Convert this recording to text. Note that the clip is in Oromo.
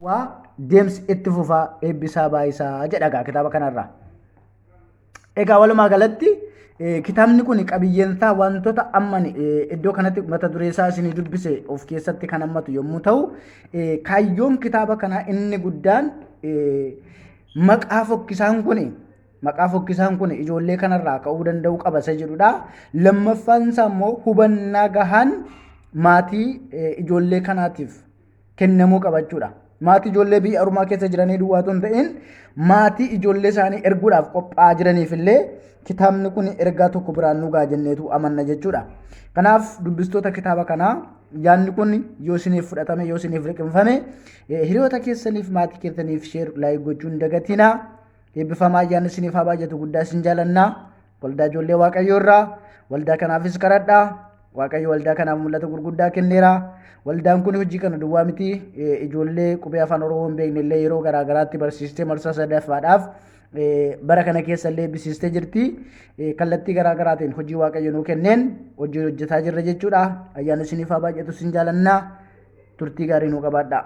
waa deemsi itti fufaa eebbisaa baayisaa jedhagaa kitaaba kanarraa. Egaa walumaa galatti kitaabni kun qabiyyeensaa wantoota amman iddoo kanatti mata duree isaa isinii dubbise of keessatti kan hammatu yommuu ta'u, kaayyoon kitaaba kanaa inni guddaan maqaa fokkisaan kun ijoollee kanarraa ka'uu danda'u qaba isa jedhudha. Lammaffaan isaa immoo hubannaa gahaan maatii ijoollee kanaatiif kennamuu qabachuudha. Maatii ijoollee biyya ormaa keessa jiranii duwwaatu hin ta'in maatii ijoollee isaanii erguudhaaf qophaa'aa jiraniif illee kitaabni kun ergaa tokko biraan nu ga'a jenneetu amanna jechuudha. Kanaaf dubbistoota kitaaba kanaa yaadni kun yoo isiniif fudhatame yoo isiniif liqimfame hiriyoota keessaniif maatii keessaniif sheer laayik gochuu hin dagatinaa. Eebbifamaa ayyaanni isiniif haa baay'atu guddaa isin jaalannaa. Waldaa ijoollee Waaqayyoo irraa waldaa kanaafis kadhadhaa. Waaqayyo waldaa kanaaf mul'ata gurguddaa kenneera. Waldaan kun hojii kana duwwaa miti. Ijoollee qubee afaan Oromoo hin beekne illee yeroo garaa garaatti barsiistee marsaa sadaffaadhaaf bara kana keessa illee eebbisiistee jirti. Kallattii garaa garaatiin hojii Waaqayyo nuu kenneen hojii hojjetaa jirra jechuudha. Ayyaanni isiniif haa baay'atu isin jaalannaa. Turtii gaarii nuu qabaadhaa.